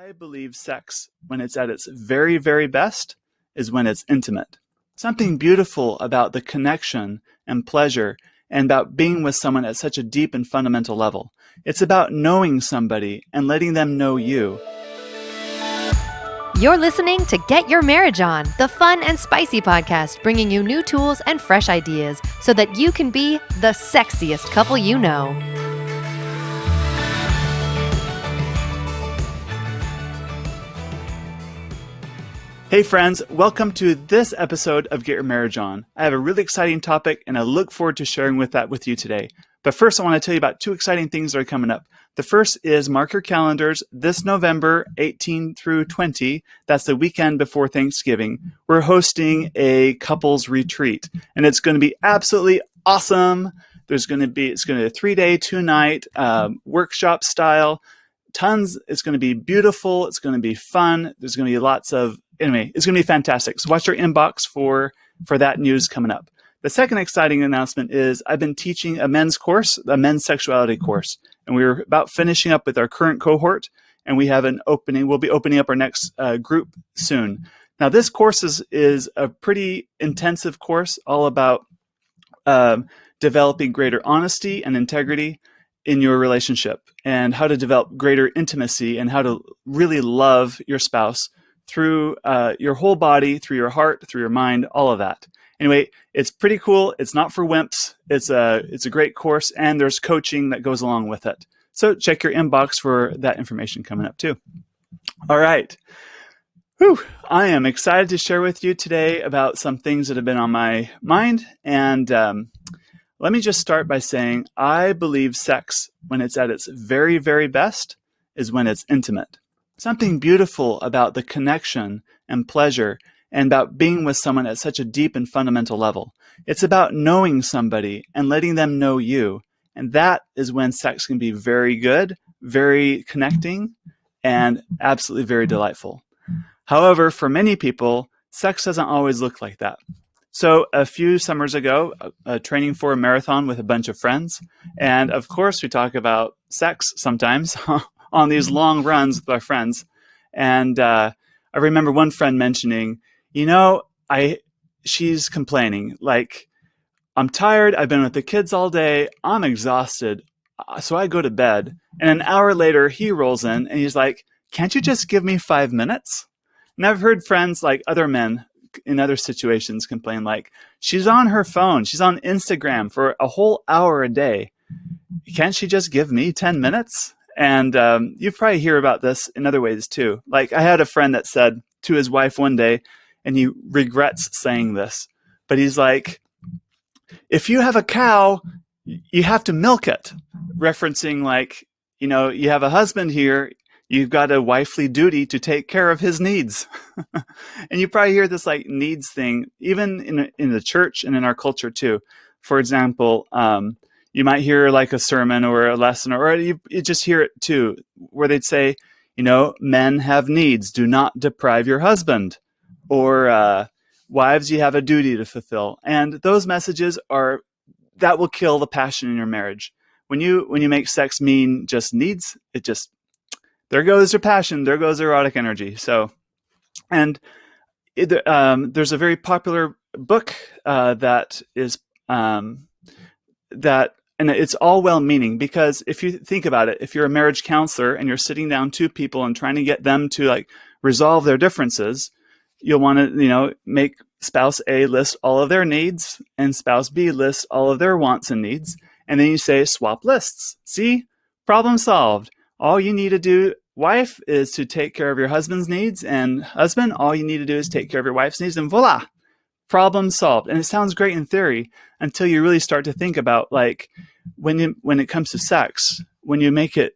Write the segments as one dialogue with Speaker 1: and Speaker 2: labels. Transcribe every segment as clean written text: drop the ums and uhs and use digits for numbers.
Speaker 1: I believe sex, when it's at its very, very best, is when it's intimate. Something beautiful about the connection and pleasure and about being with someone at such a deep and fundamental level. It's about knowing somebody and letting them know you.
Speaker 2: You're listening to Get Your Marriage On, the fun and spicy podcast bringing you new tools and fresh ideas so that you can be the sexiest couple you know.
Speaker 1: Hey friends, welcome to this episode of Get Your Marriage On. I have a really exciting topic and I look forward to sharing that with you today. But first I want to tell you about two exciting things that are coming up. The first is mark your calendars this November 18 through 20. That's the weekend before Thanksgiving. We're hosting a couples retreat and it's going to be absolutely awesome. It's going to be a 3-day, 2-night workshop style. It's going to be beautiful. It's going to be fun. There's going to be it's going to be fantastic. So watch your inbox for that news coming up. The second exciting announcement is I've been teaching a men's sexuality course, and we're about finishing up with our current cohort, and we have an opening. We'll be opening up our next group soon. Now, this course is a pretty intensive course, all about developing greater honesty and integrity in your relationship, and how to develop greater intimacy, and how to really love your spouse through your whole body, through your heart, through your mind, all of that. Anyway, it's pretty cool. It's not for wimps. It's a great course, and there's coaching that goes along with it. So check your inbox for that information coming up too. All right. I am excited to share with you today about some things that have been on my mind. And let me just start by saying I believe sex, when it's at its very, very best, is when it's intimate. Something beautiful about the connection and pleasure and about being with someone at such a deep and fundamental level. It's about knowing somebody and letting them know you. And that is when sex can be very good, very connecting, and absolutely very delightful. However, for many people, sex doesn't always look like that. So a few summers ago, training for a marathon with a bunch of friends. And of course, we talk about sex sometimes on these long runs with our friends. And I remember one friend mentioning, she's complaining, like, I'm tired, I've been with the kids all day, I'm exhausted, so I go to bed. And an hour later, he rolls in and he's like, can't you just give me 5 minutes? And I've heard friends, like other men in other situations, complain like, she's on her phone, she's on Instagram for a whole hour a day. Can't she just give me 10 minutes? And you probably hear about this in other ways too. Like I had a friend that said to his wife one day, and he regrets saying this, but he's like, if you have a cow, you have to milk it. Referencing like, you have a husband here, you've got a wifely duty to take care of his needs. And you probably hear this like needs thing, even in the church and in our culture too. For example, you might hear like a sermon or a lesson, or you just hear it too, where they'd say, men have needs, do not deprive your husband. Or wives, you have a duty to fulfill. And those messages that will kill the passion in your marriage. When you make sex mean just needs, there goes your passion, there goes erotic energy. So, and there's a very popular book that is that. And it's all well-meaning, because if you think about it, if you're a marriage counselor and you're sitting down two people and trying to get them to like resolve their differences, you'll want to, make spouse A list all of their needs and spouse B list all of their wants and needs. And then you say, swap lists. See, problem solved. All you need to do, wife, is to take care of your husband's needs, and husband, all you need to do is take care of your wife's needs, and voila. Problem solved. And it sounds great in theory until you really start to think about like when it comes to sex, when you make it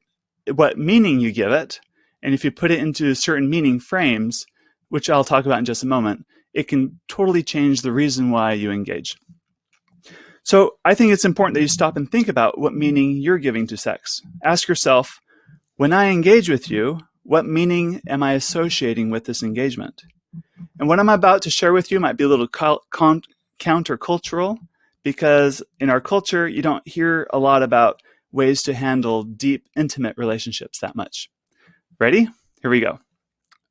Speaker 1: what meaning you give it, and if you put it into certain meaning frames, which I'll talk about in just a moment, it can totally change the reason why you engage. So I think it's important that you stop and think about what meaning you're giving to sex. Ask yourself, when I engage with you, what meaning am I associating with this engagement? And what I'm about to share with you might be a little countercultural, because in our culture, you don't hear a lot about ways to handle deep, intimate relationships that much. Ready? Here we go.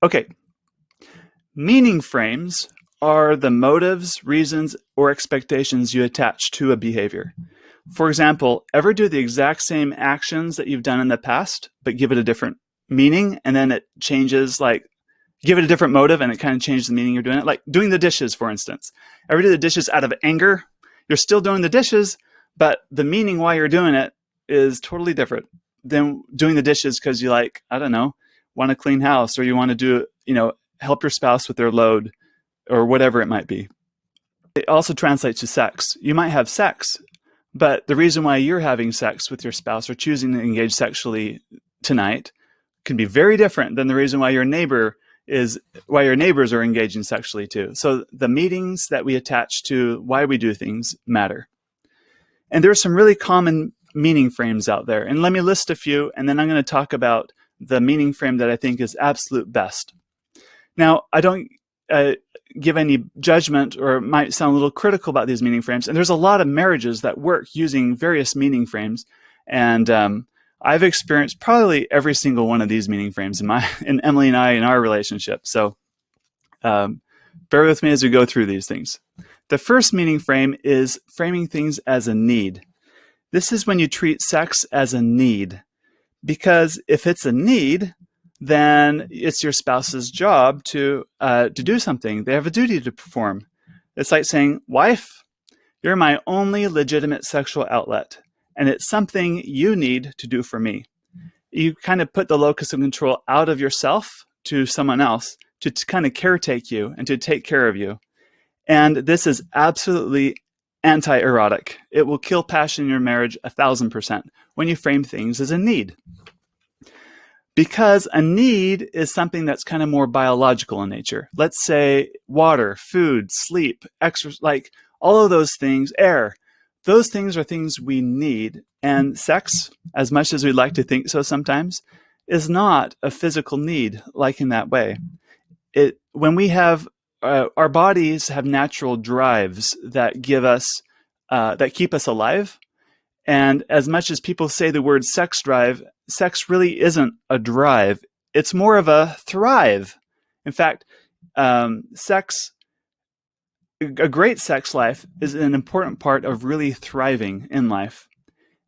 Speaker 1: Okay. Meaning frames are the motives, reasons, or expectations you attach to a behavior. For example, ever do the exact same actions that you've done in the past, but give it a different meaning, and then it changes, like give it a different motive and it kind of changes the meaning you're doing it? Like doing the dishes, for instance. Ever do the dishes out of anger? You're still doing the dishes, but the meaning why you're doing it is totally different than doing the dishes because you like, I don't know, want to clean house, or you want to do, help your spouse with their load, or whatever it might be. It also translates to sex. You might have sex, but the reason why you're having sex with your spouse or choosing to engage sexually tonight can be very different than the reason why your neighbors are engaging sexually too. So the meanings that we attach to why we do things matter. And there's some really common meaning frames out there. And let me list a few, and then I'm going to talk about the meaning frame that I think is absolute best. Now, I don't give any judgment, or might sound a little critical about these meaning frames. And there's a lot of marriages that work using various meaning frames. And I've experienced probably every single one of these meaning frames in Emily and I in our relationship. So bear with me as we go through these things. The first meaning frame is framing things as a need. This is when you treat sex as a need, because if it's a need, then it's your spouse's job to do something. They have a duty to perform. It's like saying, wife, you're my only legitimate sexual outlet, and it's something you need to do for me. You kind of put the locus of control out of yourself to someone else to kind of caretake you and to take care of you. And this is absolutely anti-erotic. It will kill passion in your marriage 1,000% when you frame things as a need. Because a need is something that's kind of more biological in nature. Let's say water, food, sleep, exercise, like all of those things, air. Those things are things we need. And sex, as much as we'd like to think so sometimes, is not a physical need like in that way. When we have, our bodies have natural drives that give us, that keep us alive. And as much as people say the word sex drive, sex really isn't a drive. It's more of a thrive. In fact, a great sex life is an important part of really thriving in life.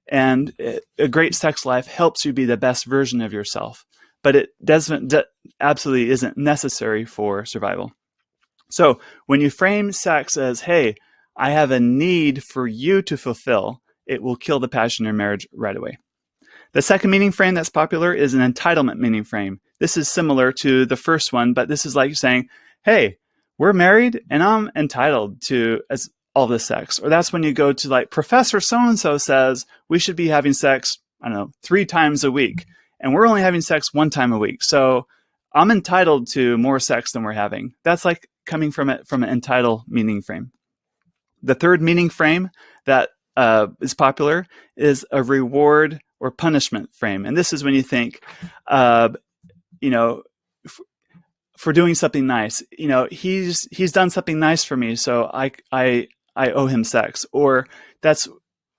Speaker 1: And a great sex life helps you be the best version of yourself. But it absolutely isn't necessary for survival. So when you frame sex as, hey, I have a need for you to fulfill, it will kill the passion in your marriage right away. The second meaning frame that's popular is an entitlement meaning frame. This is similar to the first one, but this is like saying, hey, we're married and I'm entitled to all this sex. Or that's when you go to like, Professor so-and-so says we should be having sex, 3 times a week. And we're only having sex 1 time a week. So I'm entitled to more sex than we're having. That's like coming from an entitled meaning frame. The third meaning frame that is popular is a reward or punishment frame. And this is when you think, for doing something nice, he's done something nice for me, so I owe him sex. Or that's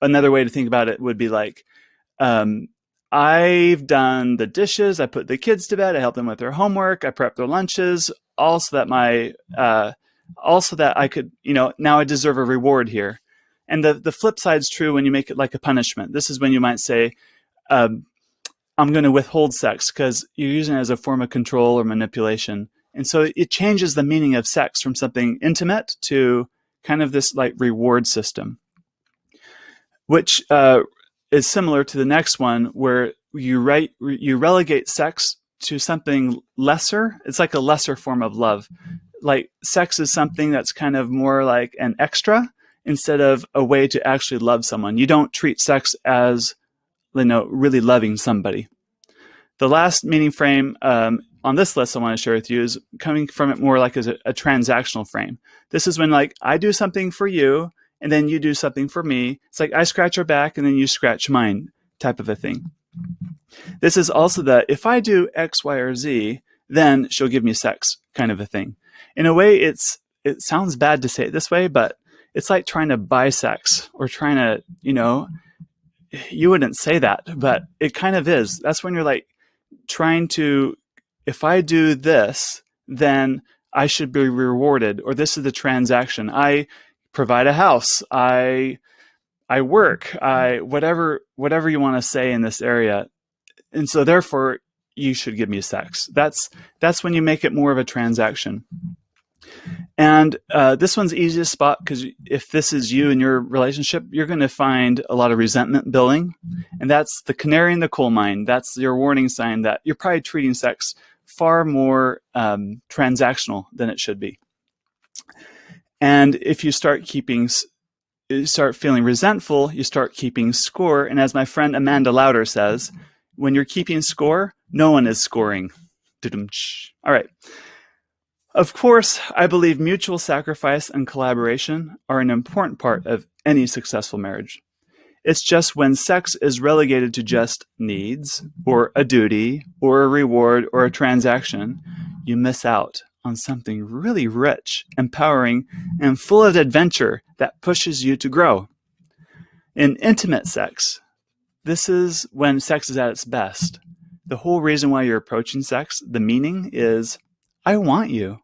Speaker 1: another way to think about it would be like, I've done the dishes, I put the kids to bed, I help them with their homework, I prep their lunches, also that I could, now I deserve a reward here. And the flip side's true when you make it like a punishment. This is when you might say, I'm going to withhold sex because you're using it as a form of control or manipulation. And so it changes the meaning of sex from something intimate to kind of this like reward system, which is similar to the next one where you relegate sex to something lesser. It's like a lesser form of love. Like sex is something that's kind of more like an extra instead of a way to actually love someone. You don't treat sex as, really loving somebody. The last meaning frame on this list I want to share with you is coming from it more like as a transactional frame. This is when like I do something for you and then you do something for me. It's like I scratch your back and then you scratch mine type of a thing. This is also the if I do X, Y, or Z, then she'll give me sex kind of a thing. In a way, it sounds bad to say it this way, but it's like trying to buy sex or trying to, you wouldn't say that, but it kind of is. That's when you're like trying to if I do this, then I should be rewarded, or this is the transaction. I provide a house. I work. I whatever you want to say in this area, and so therefore you should give me sex. That's when you make it more of a transaction. And this one's easy to spot because if this is you in your relationship, you're going to find a lot of resentment building. And that's the canary in the coal mine. That's your warning sign that you're probably treating sex far more transactional than it should be. And if you start feeling resentful, you start keeping score. And as my friend Amanda Lauder says, when you're keeping score, no one is scoring. All right. Of course, I believe mutual sacrifice and collaboration are an important part of any successful marriage. It's just when sex is relegated to just needs, or a duty, or a reward, or a transaction, you miss out on something really rich, empowering, and full of adventure that pushes you to grow. In intimate sex, this is when sex is at its best. The whole reason why you're approaching sex, the meaning is, I want you.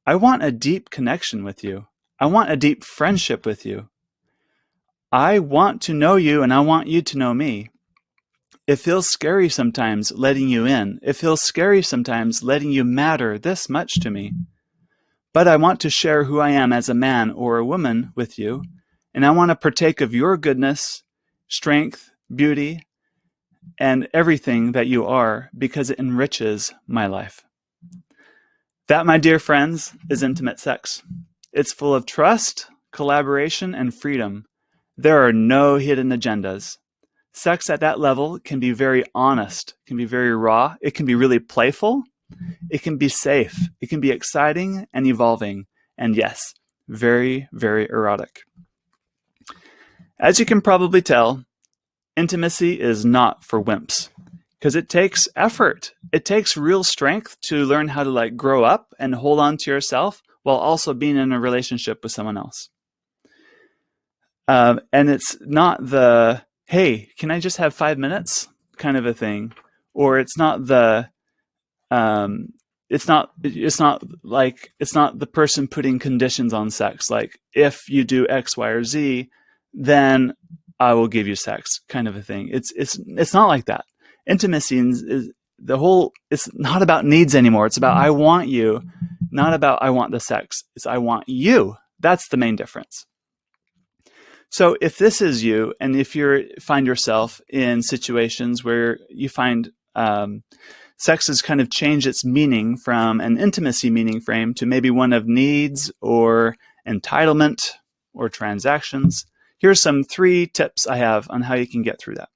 Speaker 1: I want a deep connection with you. I want a deep friendship with you. I want to know you and I want you to know me. It feels scary sometimes letting you in. It feels scary sometimes letting you matter this much to me. But I want to share who I am as a man or a woman with you, and I want to partake of your goodness, strength, beauty, and everything that you are because it enriches my life. That, my dear friends, is intimate sex. It's full of trust, collaboration, and freedom. There are no hidden agendas. Sex at that level can be very honest, can be very raw, it can be really playful, it can be safe, it can be exciting and evolving, and yes, very, very erotic. As you can probably tell, intimacy is not for wimps because it takes effort. It takes real strength to learn how to grow up and hold on to yourself while also being in a relationship with someone else. And it's not the, hey, can I just have 5 minutes kind of a thing, or it's not the, it's not the person putting conditions on sex. Like, if you do X, Y, or Z, then I will give you sex kind of a thing. It's not like that. Intimacy is it's not about needs anymore. It's about I want you, not about I want the sex. It's I want you. That's the main difference. So if this is you, and if you find yourself in situations where you find sex has kind of changed its meaning from an intimacy meaning frame to maybe one of needs or entitlement or transactions, here's some 3 tips I have on how you can get through that.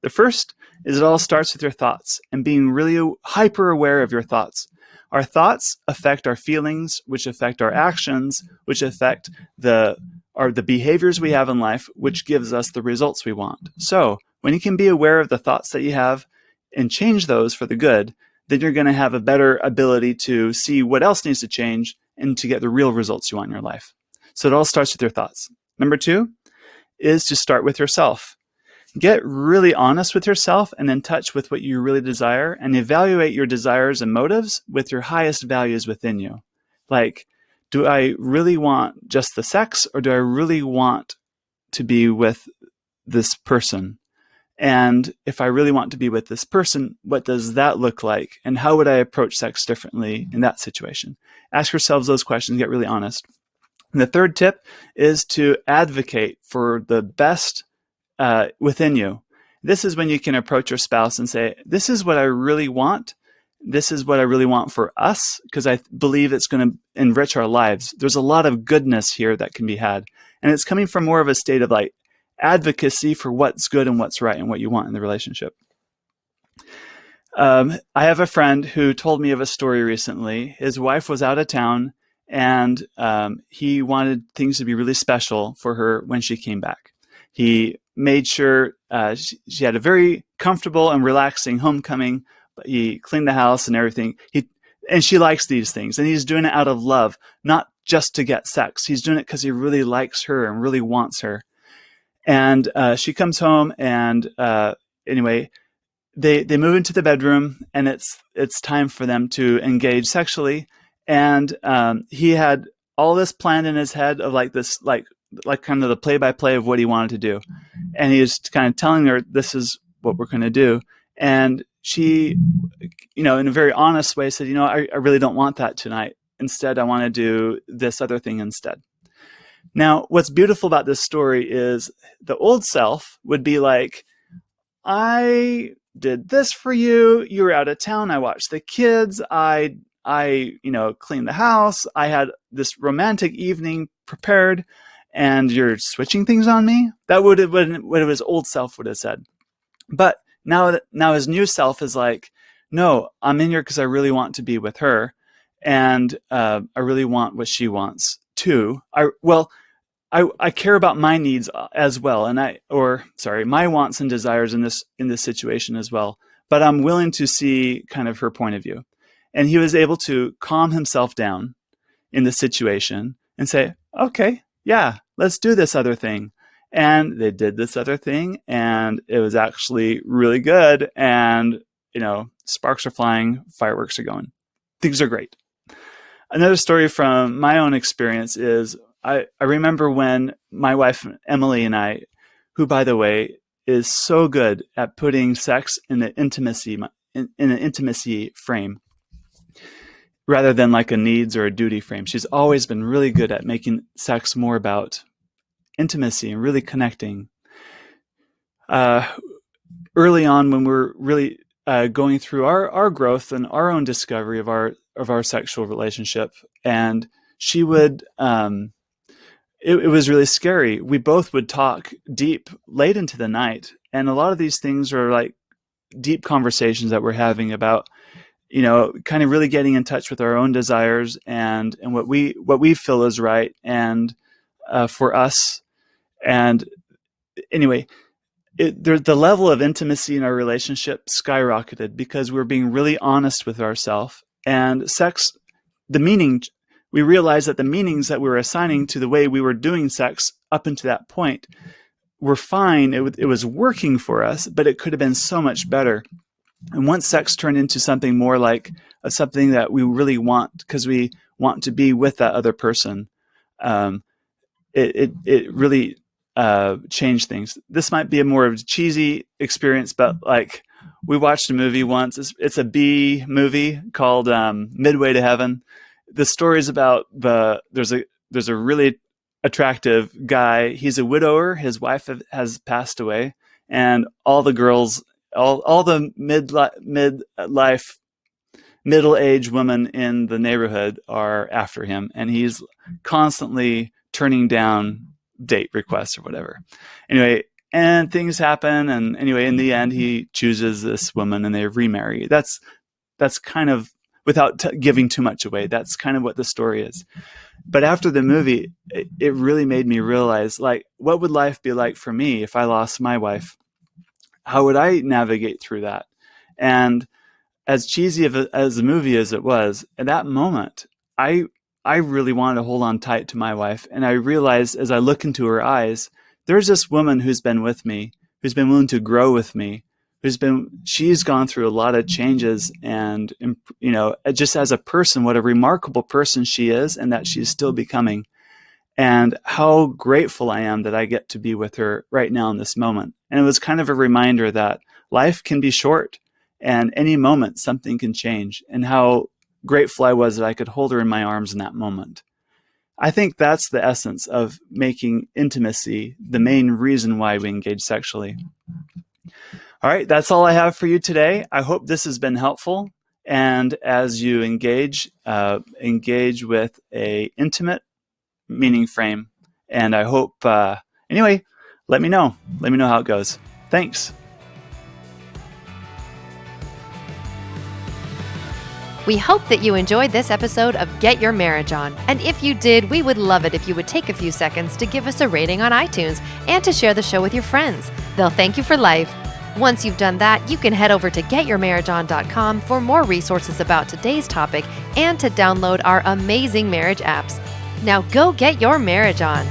Speaker 1: The first is it all starts with your thoughts and being really hyper aware of your thoughts. Our thoughts affect our feelings, which affect our actions, which affect the behaviors we have in life, which gives us the results we want. So when you can be aware of the thoughts that you have and change those for the good, then you're going to have a better ability to see what else needs to change and to get the real results you want in your life. So it all starts with your thoughts. Number 2 is to start with yourself. Get really honest with yourself and in touch with what you really desire, and evaluate your desires and motives with your highest values within you. Like, do I really want just the sex, or do I really want to be with this person? And if I really want to be with this person, what does that look like? And how would I approach sex differently in that situation? Ask yourselves those questions, get really honest. And the third tip is to advocate for the best within you. This is when you can approach your spouse and say, this is what I really want. This is what I really want for us, because I believe it's going to enrich our lives. There's a lot of goodness here that can be had. And it's coming from more of a state of advocacy for what's good and what's right and what you want in the relationship. I have a friend who told me of a story recently. His wife was out of town, and he wanted things to be really special for her when she came back. He made sure she had a very comfortable and relaxing homecoming. But he cleaned the house and everything. And she likes these things, and he's doing it out of love, not just to get sex. He's doing it because he really likes her and really wants her. And she comes home, and anyway, they move into the bedroom, and it's time for them to engage sexually. And he had all this planned in his head of like this, like kind of the play by play of what he wanted to do. And he was kind of telling her, this is what we're going to do. And she, in a very honest way said, I really don't want that tonight. Instead, I want to do this other thing instead. Now, what's beautiful about this story is the old self would be like, I did this for you. You were out of town. I watched the kids. I cleaned the house. I had this romantic evening prepared, and you're switching things on me. That would have been what his old self would have said. But now his new self is like, no, I'm in here because I really want to be with her, and I really want what she wants too. I care about my needs as well, and my wants and desires in this situation as well. But I'm willing to see kind of her point of view. And he was able to calm himself down in the situation and say, okay, yeah, let's do this other thing. And they did this other thing, and it was actually really good. And, sparks are flying, fireworks are going. Things are great. Another story from my own experience is I remember when my wife, Emily, and I, who, by the way, is so good at putting sex in an intimacy frame rather than like a needs or a duty frame. She's always been really good at making sex more about intimacy and really connecting. Early on, when we're really going through our growth and our own discovery of our sexual relationship, and she would, it was really scary. We both would talk deep late into the night, and a lot of these things are like deep conversations that we're having about, kind of really getting in touch with our own desires and what we feel is right and for us. And anyway, the level of intimacy in our relationship skyrocketed because we're being really honest with ourselves. And sex, we realized that the meanings that we were assigning to the way we were doing sex up until that point were fine. It was working for us, but it could have been so much better. And once sex turned into something more like something that we really want because we want to be with that other person, it really changed things. This might be a more of a cheesy experience, but like we watched a movie once. It's a B movie called Midway to Heaven. The story is about there's a really attractive guy. He's a widower. His wife has passed away, and all the girls, all the middle-aged women in the neighborhood are after him, and he's constantly turning down date requests or whatever. Anyway, and things happen, and anyway, in the end, he chooses this woman, and they remarry. That's kind of, without giving too much away, that's kind of what the story is. But after the movie, it really made me realize, like, what would life be like for me if I lost my wife? How would I navigate through that? And as cheesy as the movie as it was, at that moment, I really wanted to hold on tight to my wife. And I realized as I look into her eyes, there's this woman who's been with me, who's been willing to grow with me, she's gone through a lot of changes, and, just as a person, what a remarkable person she is, and that she's still becoming, and how grateful I am that I get to be with her right now in this moment. And it was kind of a reminder that life can be short, and any moment something can change, and how grateful I was that I could hold her in my arms in that moment. I think that's the essence of making intimacy the main reason why we engage sexually. All right, that's all I have for you today. I hope this has been helpful. And as you engage with a intimate meaning frame. And I hope, anyway, let me know. Let me know how it goes. Thanks.
Speaker 2: We hope that you enjoyed this episode of Get Your Marriage On. And if you did, we would love it if you would take a few seconds to give us a rating on iTunes and to share the show with your friends. They'll thank you for life. Once you've done that, you can head over to getyourmarriageon.com for more resources about today's topic and to download our amazing marriage apps. Now go get your marriage on.